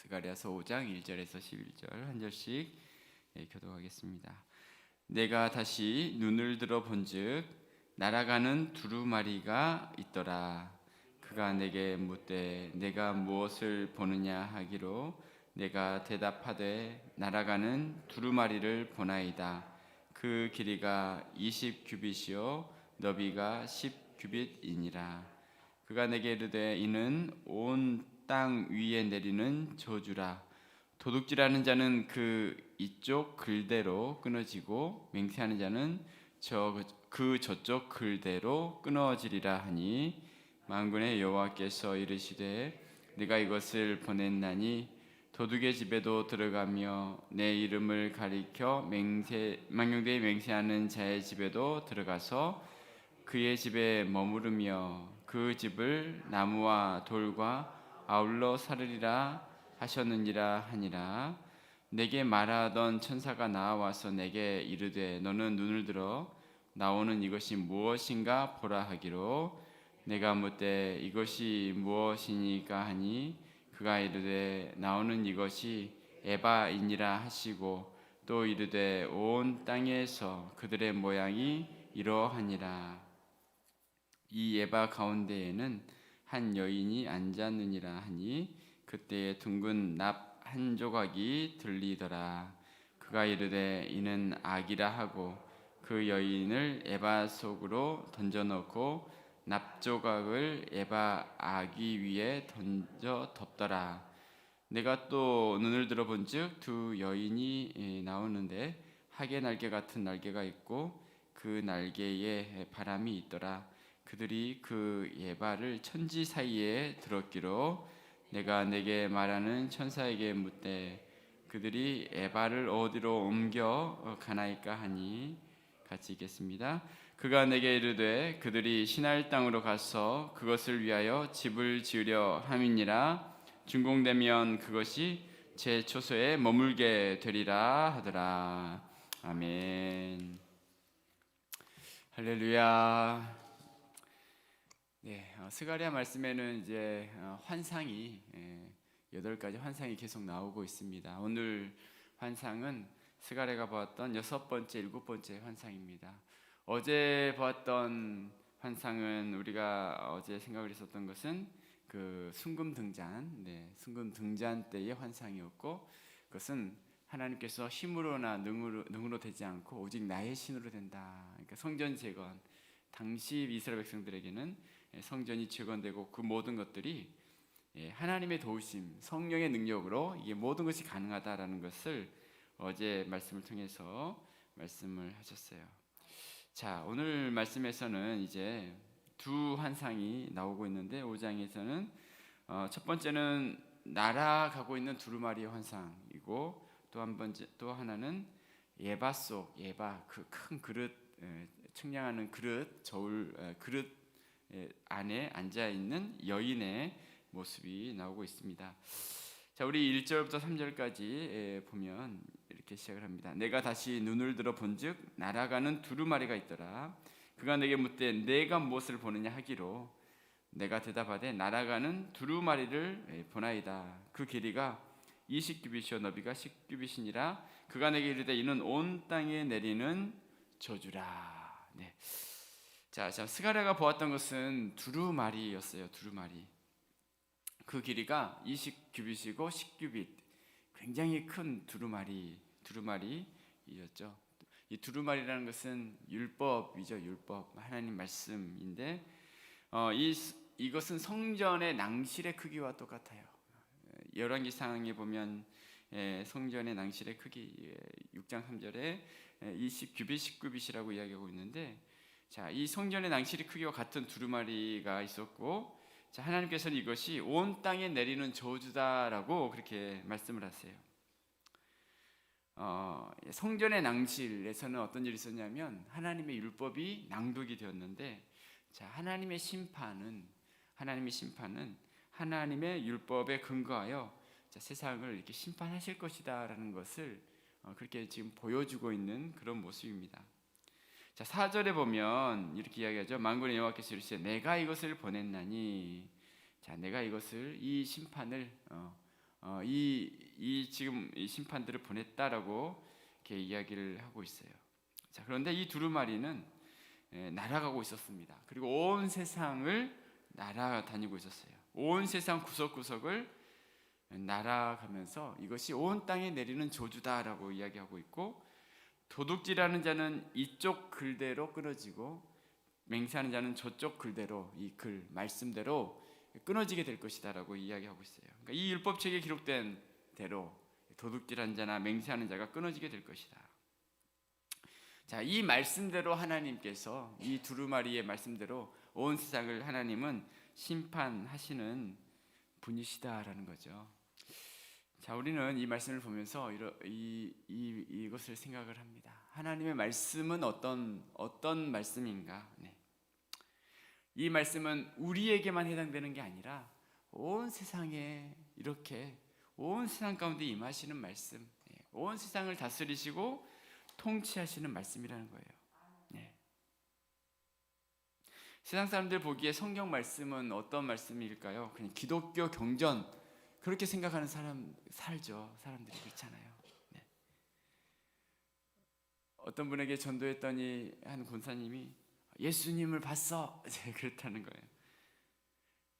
스가랴서 5장 1절에서 11절 한 절씩 교독하겠습니다. 내가 다시 눈을 들어 본즉 날아가는 두루마리가 있더라. 그가 내게 묻되 내가 무엇을 보느냐 하기로 내가 대답하되 날아가는 두루마리를 보나이다. 그 길이가 20규빗이요 너비가 10규빗이니라. 그가 내게 이르되 이는 온 땅 위에 내리는 저주라. 도둑질하는 자는 그 이쪽 글대로 끊어지고 맹세하는 자는 저쪽 글대로 끊어지리라 하니 만군의 여호와께서 이르시되 네가 이것을 보냈나니 도둑의 집에도 들어가며 내 이름을 가리켜 망령되이 맹세하는 자의 집에도 들어가서 그의 집에 머무르며 그 집을 나무와 돌과 아울러 사르리라 하셨느니라 하니라. 내게 말하던 천사가 나와서 내게 이르되 너는 눈을 들어 나오는 이것이 무엇인가 보라 하기로 내가 묻되 이것이 무엇이니까 하니 그가 이르되 나오는 이것이 에바이니라 하시고 또 이르되 온 땅에서 그들의 모양이 이러하니라. 이 에바 가운데에는 한 여인이 앉았느니라 하니 그때에 둥근 납 한 조각이 들리더라. 그가 이르되 이는 악이라 하고 그 여인을 에바 속으로 던져넣고 납 조각을 에바 아기 위에 던져 덮더라. 내가 또 눈을 들어본즉 두 여인이 나오는데 하계 날개 같은 날개가 있고 그 날개에 바람이 있더라. 그들이 그 에바를 천지 사이에 들었기로 내가 내게 말하는 천사에게 묻되 그들이 에바를 어디로 옮겨 가나이까 하니 같이 읽겠습니다. 그가 내게 이르되 그들이 시날 땅으로 가서 그것을 위하여 집을 지으려 함이니라. 준공되면 그것이 제 초소에 머물게 되리라 하더라. 아멘. 할렐루야. 스가랴 말씀에는 이제 환상이 8가지 환상이 계속 나오고 있습니다. 오늘 환상은 스가랴가 보았던 6번째, 7번째 환상입니다. 어제 보았던 환상은 우리가 어제 생각을 했었던 것은 그 순금 등잔 때의 환상이었고 그것은 하나님께서 힘으로나 능으로 되지 않고 오직 나의 신으로 된다. 그러니까 성전 재건, 당시 이스라엘 백성들에게는 성전이 재건되고 그 모든 것들이 하나님의 도우심, 성령의 능력으로 이게 모든 것이 가능하다라는 것을 어제 말씀을 통해서 말씀을 하셨어요. 자, 오늘 말씀에서는 이제 두 환상이 나오고 있는데 5장에서는 첫 번째는 날아가고 있는 두루마리의 환상이고 또 하나는 에바 그 큰 그릇, 측량하는 그릇, 그릇 안에 앉아 있는 여인의 모습이 나오고 있습니다. 자, 우리 1절부터 3절까지 보면 이렇게 시작을 합니다. 내가 다시 눈을 들어 본즉 날아가는 두루마리가 있더라. 그가 내게 묻되 내가 무엇을 보느냐 하기로 내가 대답하되 날아가는 두루마리를 보나이다. 그 길이가 20규빗이요 너비가 10규빗이니라. 그가 내게 이르되 이는 온 땅에 내리는 저주라. 네. 자, 스가랴가 보았던 것은 두루마리였어요. 두루마리. 그 길이가 20규빗이고 10규빗. 굉장히 큰 두루마리였죠. 이 두루마리라는 것은 율법이죠. 율법, 하나님 말씀인데 이것은 성전의 낭실의 크기와 똑같아요. 열왕기상에 보면 성전의 낭실의 크기 6장 3절에 20규빗, 10규빗이라고 이야기하고 있는데 자, 이 성전의 낭실의 크기와 같은 두루마리가 있었고 자, 하나님께서는 이것이 온 땅에 내리는 저주다라고 그렇게 말씀을 하세요. 성전의 낭실에서는 어떤 일이 있었냐면 하나님의 율법이 낭독이 되었는데 자, 하나님의 심판은 하나님의 율법에 근거하여 자, 세상을 이렇게 심판하실 것이다라는 것을 그렇게 지금 보여주고 있는 그런 모습입니다. 자, 4절에 보면 이렇게 이야기하죠. 만군의 여호와께서 이르시되 내가 이것을 보냈나니 자, 내가 이 심판을 이 지금 이 심판들을 보냈다라고 이렇게 이야기를 하고 있어요. 자, 그런데 이 두루마리는 날아가고 있었습니다. 그리고 온 세상을 날아다니고 있었어요. 온 세상 구석구석을 날아가면서 이것이 온 땅에 내리는 저주다라고 이야기하고 있고, 도둑질하는 자는 이쪽 글대로 끊어지고 맹세하는 자는 저쪽 글대로, 이 글 말씀대로 끊어지게 될 것이다라고 이야기하고 있어요. 그러니까 이 율법책에 기록된 대로 도둑질하는 자나 맹세하는 자가 끊어지게 될 것이다. 자, 이 말씀대로 하나님께서, 이 두루마리의 말씀대로 온 세상을 하나님은 심판하시는 분이시다라는 거죠. 자, 우리는 이 말씀을 보면서 이것을 생각을 합니다. 하나님의 말씀은 어떤 말씀인가? 이 말씀은 우리에게만 해당되는 게 아니라 온 세상에, 이렇게 온 세상 가운데 임하시는 말씀, 온 세상을 다스리시고 통치하시는 말씀이라는 거예요. 세상 사람들 보기에 성경 말씀은 어떤 말씀일까요? 그냥 기독교 경전, 그렇게 생각하는 사람들이 그렇잖아요. 어떤 분에게 전도했더니 한 권사님이 예수님을 봤어, 그렇다는 거예요.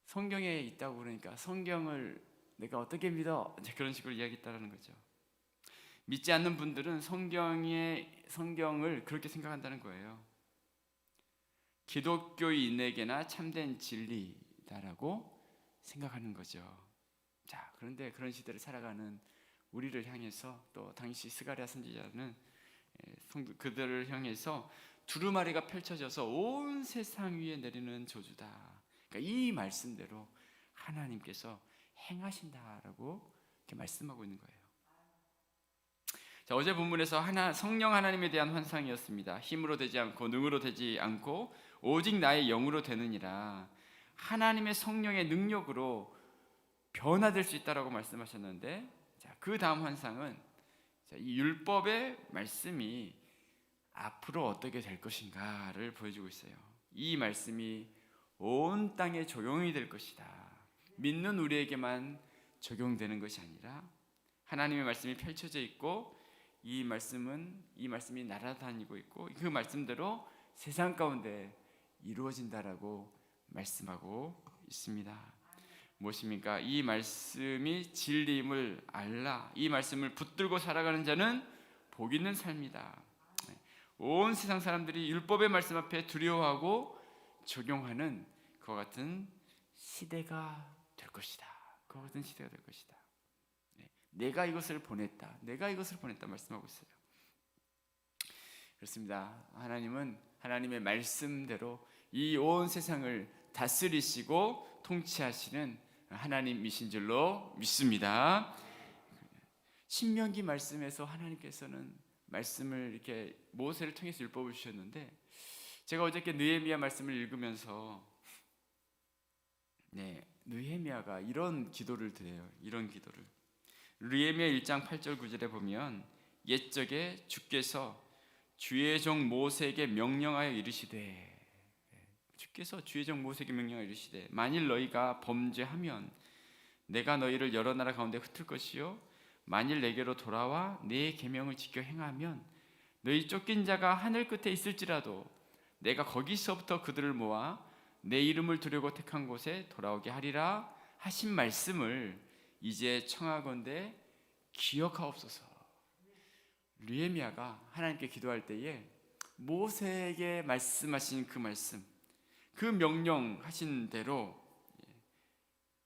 성경에 있다고 그러니까 성경을 내가 어떻게 믿어? 그런 식으로 이야기했다는 거죠. 믿지 않는 분들은 성경을 그렇게 생각한다는 거예요. 기독교인에게나 참된 진리다라고 생각하는 거죠. 자, 그런데 그런 시대를 살아가는 우리를 향해서, 또 당시 스가랴 선지자는 그들을 향해서 두루마리가 펼쳐져서 온 세상 위에 내리는 저주다. 그러니까 이 말씀대로 하나님께서 행하신다라고 이렇게 말씀하고 있는 거예요. 자, 어제 본문에서 성령 하나님에 대한 환상이었습니다. 힘으로 되지 않고 능으로 되지 않고 오직 나의 영으로 되느니라. 하나님의 성령의 능력으로 변화될 수 있다라고 말씀하셨는데, 자, 그 다음 환상은 이 율법의 말씀이 앞으로 어떻게 될 것인가를 보여주고 있어요. 이 말씀이 온 땅에 적용이 될 것이다. 믿는 우리에게만 적용되는 것이 아니라 하나님의 말씀이 펼쳐져 있고, 이 말씀이 날아다니고 있고, 그 말씀대로 세상 가운데 이루어진다라고 말씀하고 있습니다. 무엇입니까? 이 말씀이 진리임을 알라. 이 말씀을 붙들고 살아가는 자는 복 있는 삶이다. 온 세상 사람들이 율법의 말씀 앞에 두려워하고 적용하는 그와 같은 시대가 될 것이다. 그와 같은 시대가 될 것이다. 내가 이것을 보냈다. 말씀하고 있어요. 그렇습니다. 하나님은 하나님의 말씀대로 이 온 세상을 다스리시고 통치하시는 하나님이신 줄로 믿습니다. 신명기 말씀에서 하나님께서는 말씀을 이렇게 모세를 통해서 율법을 주셨는데, 제가 어저께 느헤미야 말씀을 읽으면서 느헤미야가 이런 기도를 드려요. 이런 기도를. 느헤미야 1장 8절 9절에 보면, 옛적에 주께서 주의 종 모세에게 명령하여 이르시되, 주께서 주의 종 모세에게 명령하여 이르시되, 만일 너희가 범죄하면 내가 너희를 여러 나라 가운데 흩을 것이요, 만일 내게로 돌아와 내 계명을 지켜 행하면 너희 쫓긴 자가 하늘 끝에 있을지라도 내가 거기서부터 그들을 모아 내 이름을 두려고 택한 곳에 돌아오게 하리라 하신 말씀을 이제 청하건대 기억하옵소서. 느헤미야가 하나님께 기도할 때에 모세에게 말씀하신 그 말씀, 그 명령하신 대로,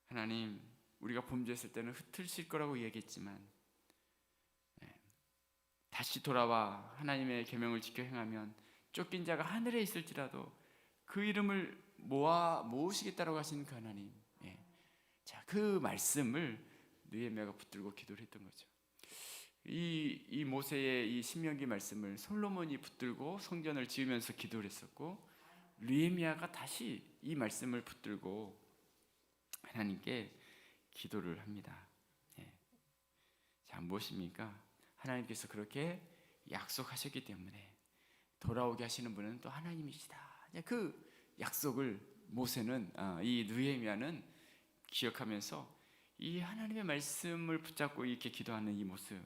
하나님, 우리가 범죄했을 때는 흩으실 거라고 얘기했지만 다시 돌아와 하나님의 계명을 지켜 행하면 쫓긴 자가 하늘에 있을지라도 그 이름을 모으시겠다라고 하신 그 하나님, 자, 그 말씀을 느헤미야가 붙들고 기도를 했던 거죠. 이 모세의 이 신명기 말씀을 솔로몬이 붙들고 성전을 지으면서 기도를 했었고, 느헤미야가 다시 이 말씀을 붙들고 하나님께 기도를 합니다. 자, 무엇입니까? 하나님께서 그렇게 약속하셨기 때문에 돌아오게 하시는 분은 또 하나님이시다. 그 약속을 모세는, 이 느헤미야는 기억하면서 이 하나님의 말씀을 붙잡고 이렇게 기도하는 이 모습,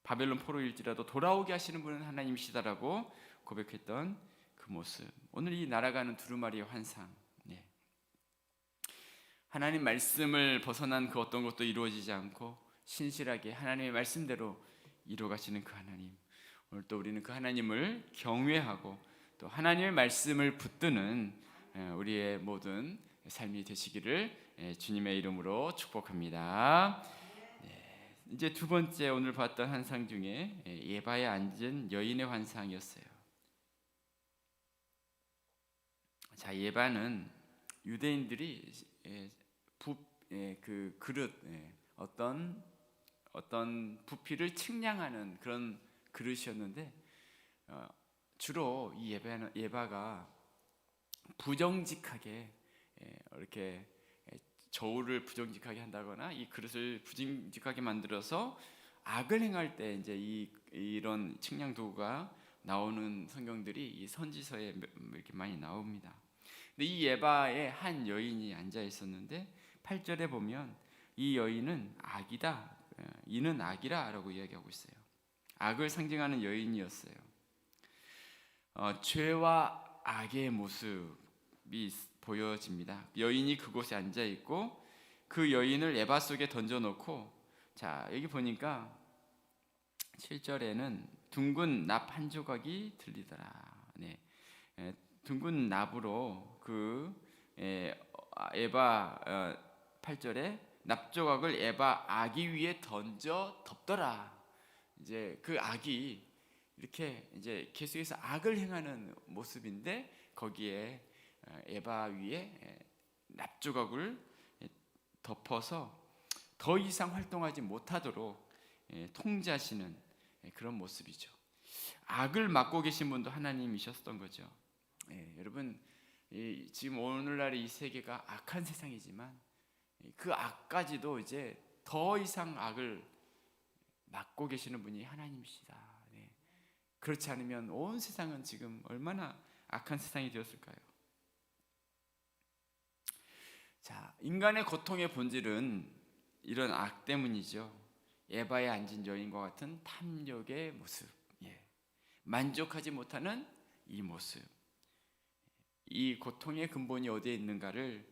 바벨론 포로일지라도 돌아오게 하시는 분은 하나님이시다라고 고백했던 그 모습, 오늘 이 날아가는 두루마리의 환상, 하나님 말씀을 벗어난 그 어떤 것도 이루어지지 않고 신실하게 하나님의 말씀대로 이루어가시는 그 하나님, 오늘 또 우리는 그 하나님을 경외하고 또 하나님의 말씀을 붙드는 우리의 모든 삶이 되시기를 주님의 이름으로 축복합니다. 이제 두 번째 오늘 봤던 환상 중에 예바에 앉은 여인의 환상이었어요. 자, 예바는 유대인들이 그 그릇, 어떤 부피를 측량하는 그런 그릇이었는데, 주로 이 예바가 부정직하게 이렇게 저울을 부정직하게 한다거나 이 그릇을 부정직하게 만들어서 악을 행할 때 이제 이런 측량 도구가 나오는 성경들이 이 선지서에 이렇게 많이 나옵니다. 근데 이 예바에 한 여인이 앉아 있었는데 8절에 보면 이 여인은 악이다, 이는 악이라라고 이야기하고 있어요. 악을 상징하는 여인이었어요. 죄와 악의 모습이 보여집니다. 여인이 그곳에 앉아 있고 그 여인을 예바 속에 던져놓고, 자 여기 보니까 7절에는 둥근 납 한 조각이 들리더라. 둥근 납으로 그 에바 8절에 납 조각을 에바 아기 위에 던져 덮더라. 이제 그 악이 이렇게 이제 계속해서 악을 행하는 모습인데 거기에 에바 위에 납 조각을 덮어서 더 이상 활동하지 못하도록 통제하시는 그런 모습이죠. 악을 맡고 계신 분도 하나님이셨던 거죠. 여러분, 지금 오늘날 이 세계가 악한 세상이지만 그 악까지도 이제 더 이상 악을 맡고 계시는 분이 하나님이시다. 그렇지 않으면 온 세상은 지금 얼마나 악한 세상이 되었을까요? 자, 인간의 고통의 본질은 이런 악 때문이죠. 에바에 앉은 여인과 같은 탐욕의 모습, 만족하지 못하는 이 모습, 이 고통의 근본이 어디에 있는가를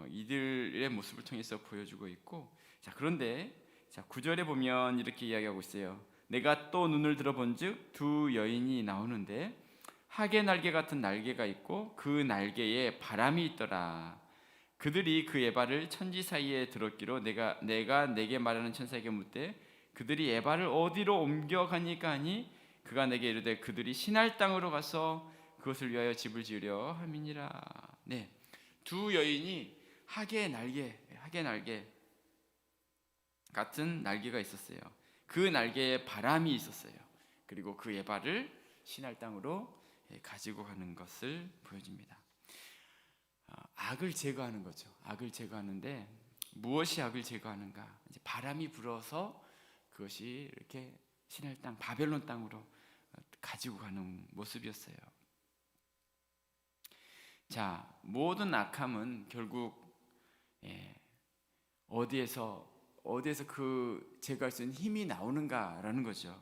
이들의 모습을 통해서 보여주고 있고, 자 그런데 9절에 보면 이렇게 이야기하고 있어요. 내가 또 눈을 들어본즉 두 여인이 나오는데 하계 날개 같은 날개가 있고 그 날개에 바람이 있더라. 그들이 그 에바를 천지 사이에 들었기로 내가 내게 말하는 천사에게 묻되 그들이 에바를 어디로 옮겨가니까 하니 그가 내게 이르되 그들이 신할 땅으로 가서 그것을 위하여 집을 지으려 함이니라. 두 여인이 하계 날개 같은 날개가 있었어요. 그 날개에 바람이 있었어요. 그리고 그 에바를 신할 땅으로 가지고 가는 것을 보여줍니다. 악을 제거하는 거죠. 악을 제거하는데 무엇이 악을 제거하는가? 이제 바람이 불어서 그것이 이렇게 신할 땅, 바벨론 땅으로 가지고 가는 모습이었어요. 자, 모든 악함은 결국 어디에서 그 제거할 수 있는 힘이 나오는가라는 거죠.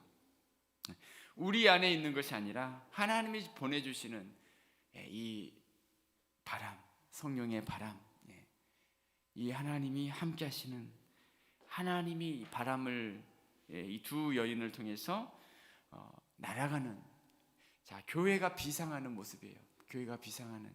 우리 안에 있는 것이 아니라 하나님이 보내주시는 이 바람, 성령의 바람, 이 하나님이 함께 하시는 하나님이 바람을 이 두 여인을 통해서 날아가는, 자 교회가 비상하는 모습이에요. 교회가 비상하는,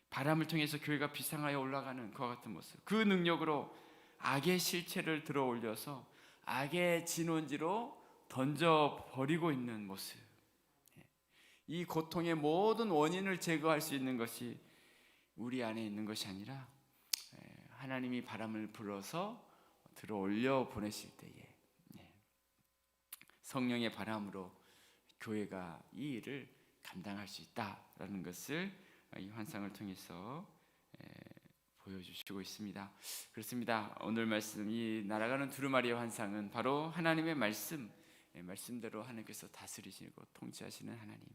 바람을 통해서 교회가 비상하여 올라가는 그와 같은 모습, 그 능력으로 악의 실체를 들어 올려서 악의 진원지로 던져버리고 있는 모습, 이 고통의 모든 원인을 제거할 수 있는 것이 우리 안에 있는 것이 아니라 하나님이 바람을 불어서 들어 올려 보내실 때에 성령의 바람으로 교회가 이 일을 감당할 수 있다라는 것을 이 환상을 통해서 보여주시고 있습니다. 그렇습니다. 오늘 말씀, 이 날아가는 두루마리의 환상은 바로 하나님의 말씀대로 하나님께서 다스리시고 통치하시는 하나님,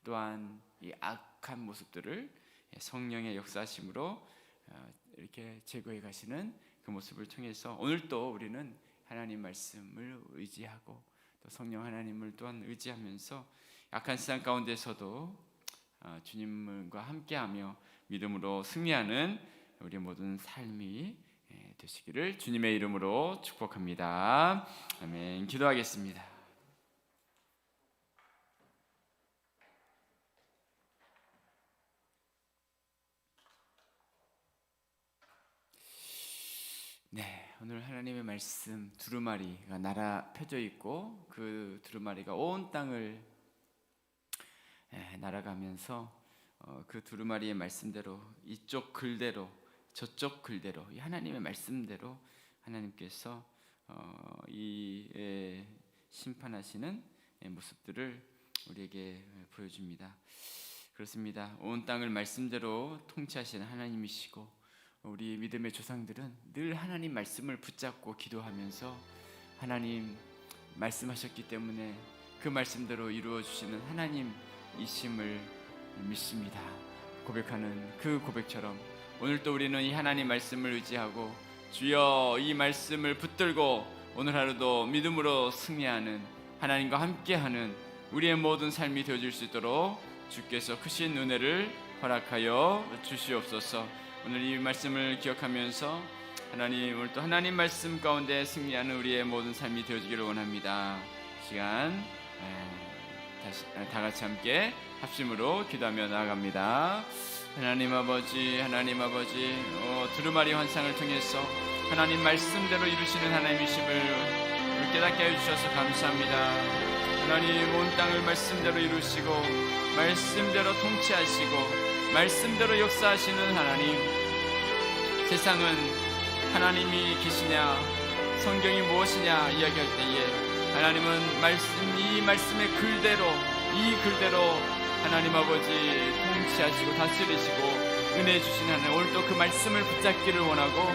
또한 이 악한 모습들을 성령의 역사하심으로 이렇게 제거해 가시는 그 모습을 통해서 오늘 또 우리는 하나님 말씀을 의지하고 또 성령 하나님을 또한 의지하면서 약한 세상 가운데서도 주님과 함께하며 믿음으로 승리하는 우리 모든 삶이 되시기를 주님의 이름으로 축복합니다. 아멘. 기도하겠습니다. 네, 오늘 하나님의 말씀 두루마리가 펴져 있고 그 두루마리가 온 땅을 날아가면서 그 두루마리의 말씀대로 이쪽 글대로 저쪽 글대로 이 하나님의 말씀대로 하나님께서 이 심판하시는 모습들을 우리에게 보여줍니다. 그렇습니다. 온 땅을 말씀대로 통치하시는 하나님이시고 우리 믿음의 조상들은 늘 하나님 말씀을 붙잡고 기도하면서 하나님 말씀하셨기 때문에 그 말씀대로 이루어 주시는 하나님이심을 믿습니다. 고백하는 그 고백처럼 오늘 또 우리는 이 하나님 말씀을 의지하고 주여 이 말씀을 붙들고 오늘 하루도 믿음으로 승리하는 하나님과 함께하는 우리의 모든 삶이 되어질 수 있도록 주께서 크신 은혜를 허락하여 주시옵소서. 오늘 이 말씀을 기억하면서 하나님 오늘 또 하나님 말씀 가운데 승리하는 우리의 모든 삶이 되어지기를 원합니다. 시간 다시 다 같이 함께 합심으로 기도하며 나아갑니다. 하나님 아버지 두루마리 환상을 통해서 하나님 말씀대로 이루시는 하나님이심을 깨닫게 해주셔서 감사합니다. 하나님 온 땅을 말씀대로 이루시고 말씀대로 통치하시고 말씀대로 역사하시는 하나님, 세상은 하나님이 계시냐 성경이 무엇이냐 이야기할 때에 하나님은 이 말씀의 이 글대로 하나님 아버지 통치하시고 다스리시고 은혜 주신 하나님, 오늘도 그 말씀을 붙잡기를 원하고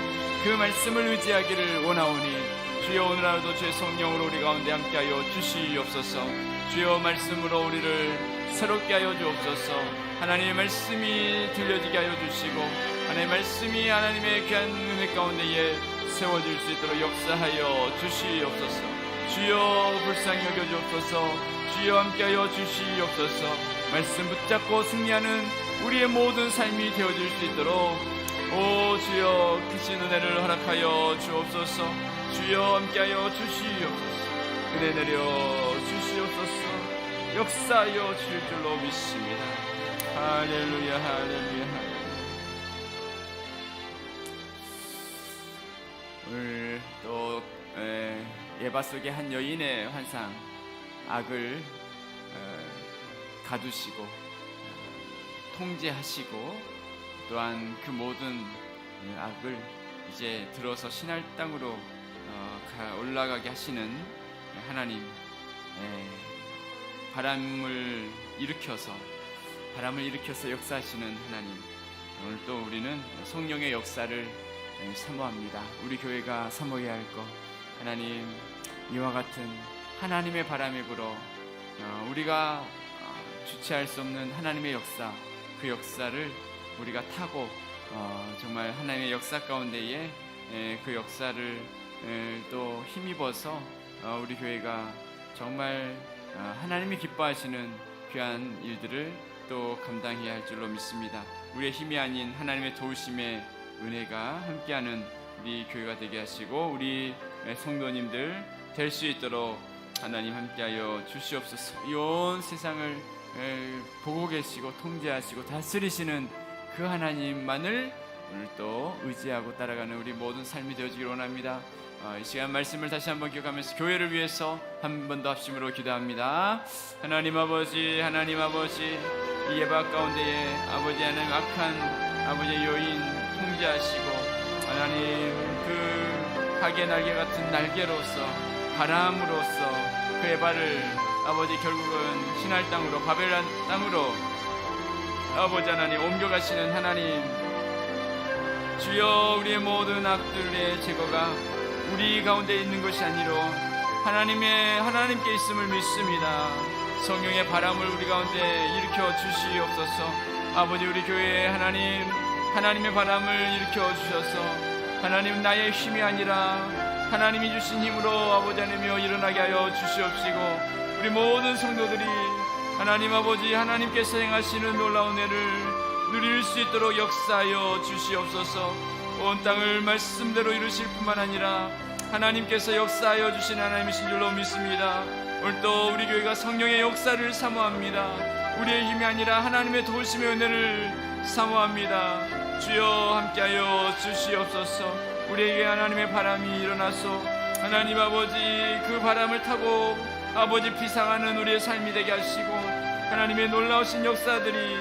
그 말씀을 의지하기를 원하오니 주여 오늘 하루도 주의 성령으로 우리 가운데 함께하여 주시옵소서. 주여 말씀으로 우리를 새롭게 하여 주옵소서. 하나님의 말씀이 들려지게 하여 주시고 하나님의 말씀이 하나님의 귀한 은혜 가운데에 세워질 수 있도록 역사하여 주시옵소서. 주여 불쌍히 여겨 주옵소서. 주여 함께하여 주시옵소서. 말씀 붙잡고 승리하는 우리의 모든 삶이 되어질 수 있도록 오 주여 크신 은혜를 허락하여 주옵소서. 주여 함께하여 주시옵소서. 은혜 내려 주시옵소서. 역사하여 주실 줄로 믿습니다. 할렐루야 할렐루야. 오늘 또 예바 속의 한 여인의 환상, 악을 가두시고 통제하시고 또한 그 모든 악을 이제 들어서 신할 땅으로 올라가게 하시는 하나님, 바람을 일으켜서 역사하시는 하나님, 오늘 또 우리는 성령의 역사를 사모합니다. 우리 교회가 사모해야 할 것, 하나님 이와 같은 하나님의 바람이 불어 우리가 주체할 수 없는 하나님의 역사, 그 역사를 우리가 타고 정말 하나님의 역사 가운데에 그 역사를 또 힘입어서 우리 교회가 정말 하나님이 기뻐하시는 귀한 일들을 또 감당해야 할 줄로 믿습니다. 우리의 힘이 아닌 하나님의 도우심의 은혜가 함께하는 우리 교회가 되게 하시고 우리 성도님들 될 수 있도록 하나님 함께하여 주시옵소서. 이 온 세상을 보고 계시고 통제하시고 다스리시는 그 하나님만을 오늘 또 의지하고 따라가는 우리 모든 삶이 되어지길 원합니다. 이 시간 말씀을 다시 한번 기억하면서 교회를 위해서 한 번 더 합심으로 기도합니다. 하나님 아버지 이 예바 가운데에 아버지 하나님 악한 아버지의 여인 통제하시고 하나님 그 하계 날개 같은 날개로서 바람으로서 그 예바를 아버지 결국은 신할 땅으로 바벨론 땅으로 아버지 하나님 옮겨가시는 하나님, 주여 우리의 모든 악들의 제거가 우리 가운데 있는 것이 아니로 하나님께 있음을 믿습니다. 성령의 바람을 우리 가운데 일으켜 주시옵소서. 아버지 우리 교회에 하나님 하나님의 바람을 일으켜 주셔서 하나님 나의 힘이 아니라 하나님이 주신 힘으로 아버지 하나님이여 일어나게 하여 주시옵시고 우리 모든 성도들이 하나님 아버지 하나님께서 행하시는 놀라운 애를 누릴 수 있도록 역사하여 주시옵소서. 온 땅을 말씀대로 이루실 뿐만 아니라 하나님께서 역사하여 주신 하나님이신 줄로 믿습니다. 오늘도 우리 교회가 성령의 역사를 사모합니다. 우리의 힘이 아니라 하나님의 도우심의 은혜를 사모합니다. 주여 함께하여 주시옵소서. 우리에게 하나님의 바람이 일어나서 하나님 아버지 그 바람을 타고 아버지 비상하는 우리의 삶이 되게 하시고 하나님의 놀라우신 역사들이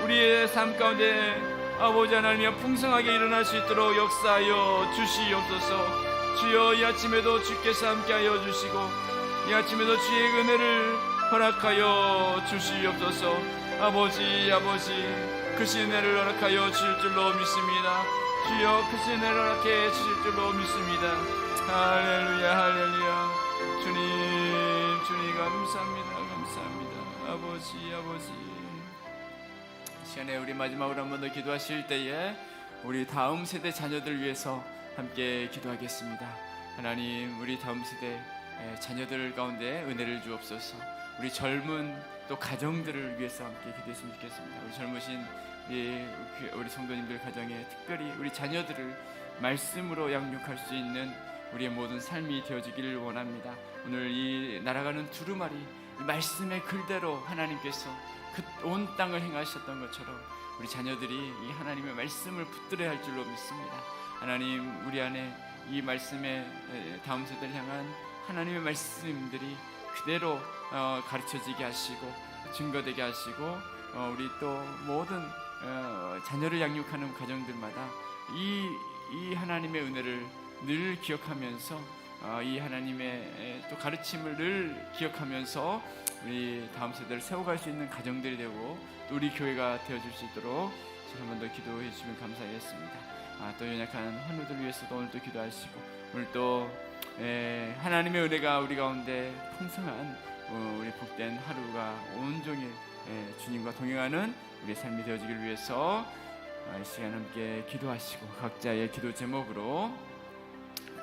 우리의 삶 가운데 아버지 하나님이 풍성하게 일어날 수 있도록 역사하여 주시옵소서. 주여 이 아침에도 주께서 함께하여 주시고 이 아침에도 주의 은혜를 허락하여 주시옵소서. 아버지 크신 은혜를 허락하여 주실 줄로 믿습니다. 주여 크신 은혜를 허락해 주실 줄로 믿습니다. 할렐루야 할렐루야. 주님 감사합니다. 아버지 이 시간에 우리 마지막으로 한 번 더 기도하실 때에 우리 다음 세대 자녀들 위해서 함께 기도하겠습니다. 하나님 우리 다음 세대 자녀들 가운데 은혜를 주옵소서. 우리 젊은 또 가정들을 위해서 함께 기도했으면 좋겠습니다. 우리 젊으신 우리 성도님들 가정에 특별히 우리 자녀들을 말씀으로 양육할 수 있는 우리의 모든 삶이 되어지기를 원합니다. 오늘 이 날아가는 두루마리 이 말씀의 글대로 하나님께서 그 온 땅을 행하셨던 것처럼 우리 자녀들이 이 하나님의 말씀을 붙들어야 할 줄로 믿습니다. 하나님 우리 안에 이 말씀의 다음 세대를 향한 하나님의 말씀들이 그대로 가르쳐지게 하시고 증거되게 하시고 우리 또 모든 자녀를 양육하는 가정들마다 이 하나님의 은혜를 늘 기억하면서 이 하나님의 또 가르침을 늘 기억하면서 우리 다음 세대를 세워갈 수 있는 가정들이 되고 또 우리 교회가 되어줄 수 있도록 한 번 더 기도해 주시면 감사하겠습니다. 또 연약한 환우들 위해서도 오늘 또 기도하시고 오늘 또 하나님의 은혜가 우리 가운데 풍성한 우리 복된 하루가 온종일 주님과 동행하는 우리의 삶이 되어지길 위해서 이 시간 함께 기도하시고 각자의 기도 제목으로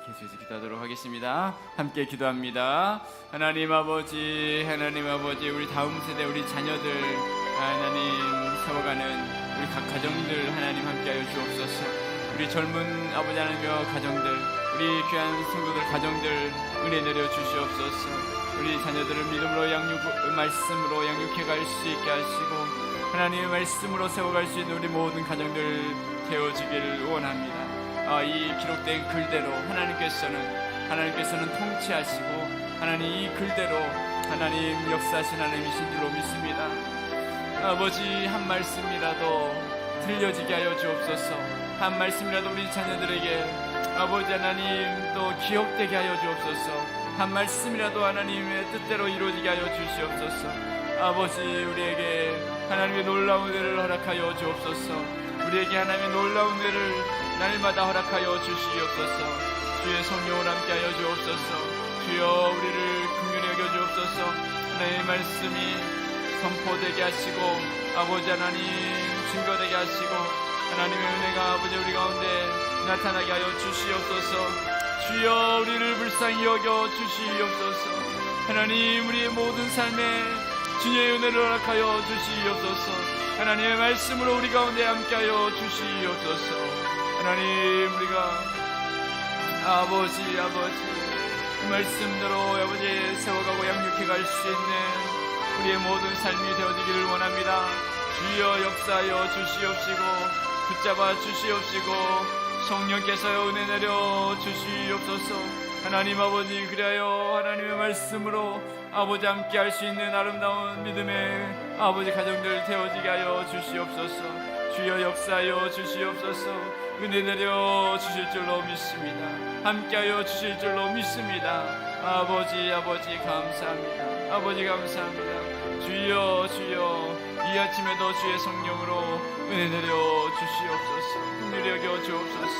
계속해서 기도하도록 하겠습니다. 함께 기도합니다. 하나님 아버지 우리 다음 세대 우리 자녀들 하나님 세워가는 우리 각 가정들 하나님 함께하여 주옵소서. 우리 젊은 아버지 하나님여 가정들 우리 귀한 성도들 가정들 은혜 내려 주시옵소서. 우리 자녀들을 믿음으로 말씀으로 양육해 갈 수 있게 하시고 하나님의 말씀으로 세워갈 수 있는 우리 모든 가정들 되어지기를 원합니다. 이 기록된 글대로 하나님께서는 통치하시고 하나님 이 글대로 하나님 역사하신 하나님이신 줄로 믿습니다. 아버지 한 말씀이라도 들려지게 하여 주옵소서. 한 말씀이라도 우리 자녀들에게 아버지 하나님 또 기억되게 하여 주옵소서. 한 말씀이라도 하나님의 뜻대로 이루어지게 하여 주시옵소서. 아버지 우리에게 하나님의 놀라운 은혜를 허락하여 주옵소서. 우리에게 하나님의 놀라운 은혜를 날마다 허락하여 주시옵소서. 주의 성령을 함께하여 주옵소서. 주여 우리를 긍휼히 여겨 주옵소서. 하나님의 말씀이 선포되게 하시고 아버지 하나님 증거되게 하시고 하나님의 은혜가 아버지 우리 가운데 나타나게 하여 주시옵소서. 주여 우리를 불쌍히 여겨 주시옵소서. 하나님 우리의 모든 삶에 주님의 은혜를 허락하여 주시옵소서. 하나님의 말씀으로 우리 가운데 함께하여 주시옵소서. 하나님 우리가 아버지 말씀대로 아버지 세워가고 양육해 갈 수 있는 우리의 모든 삶이 되어지기를 원합니다. 주여 역사하여 주시옵시고 붙잡아 주시옵시고 성령께서 은혜 내려 주시옵소서. 하나님 아버지 그리하여 하나님의 말씀으로 아버지 함께 할 수 있는 아름다운 믿음의 아버지 가정들 되어지게 하여 주시옵소서. 주여 역사하여 주시옵소서. 은혜 내려 주실 줄로 믿습니다. 함께하여 주실 줄로 믿습니다. 아버지 감사합니다. 아버지 감사합니다. 주여 이 아침에도 주의 성령으로 은혜 내려 주시옵소서. 긍휼히 여겨 주옵소서.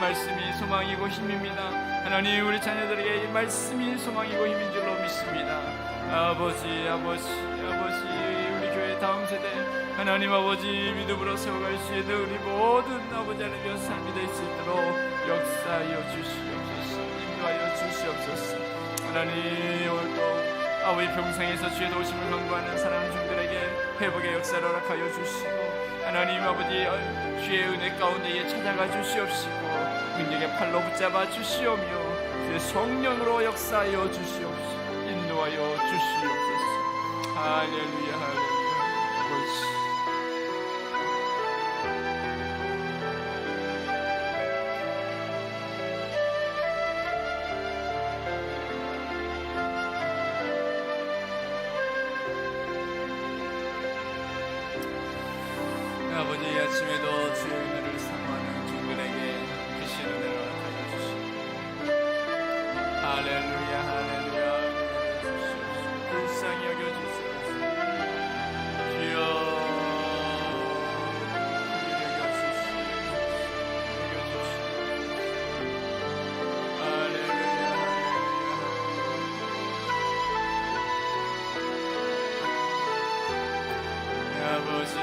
말씀이 소망이고 힘입니다. 하나님 우리 자녀들에게 이 말씀이 소망이고 힘인 줄로 믿습니다. 아버지 우리 교회 다음 세대 하나님 아버지, 믿음으로 세워갈 수 있는 우리 모든 아버지 하나님의 삶이 될 수 있도록 역사하여 주시옵소서. 인도하여 주시옵소서. 하나님, 오늘도 아버지 병상에서 주의 도우심을 간구하는 사람 중들에게 회복의 역사를 허락하여 주시고, 하나님 아버지 주의 은혜 가운데에 찾아가 주시옵시고 능력의 팔로 붙잡아 주시오며 주의 성령으로 역사하여 주시옵시고 인도하여 주시옵소서. 할렐루야, 할렐루야. 아버지, 아버지, 이 아침에도 주의 은혜를 사모하는 종들에게 크신 은혜를 허락하여 주시고 할렐루야, 할렐루야. 불쌍히 여겨주시옵소서. 주여 할렐루야, 할렐루야. 아버지,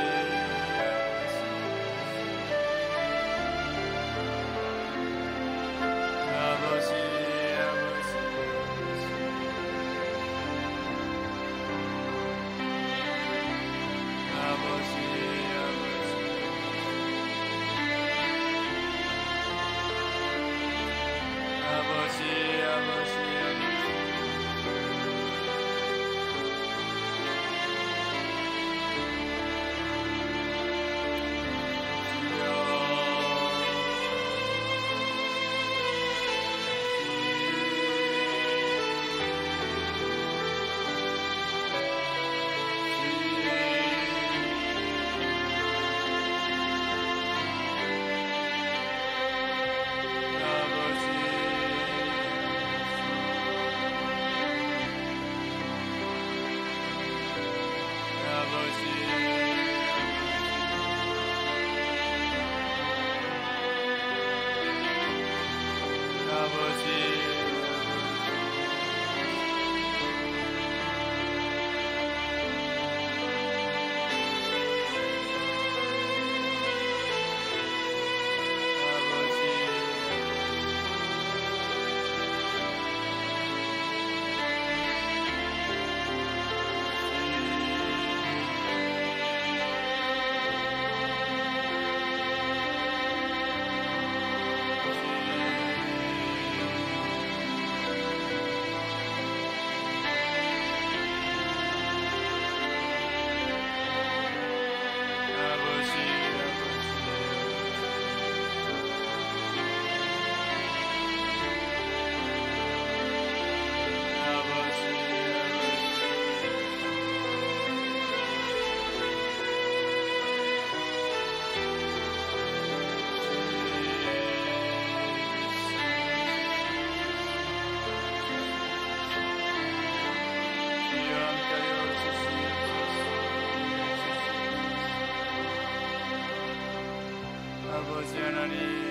아버지 하나님,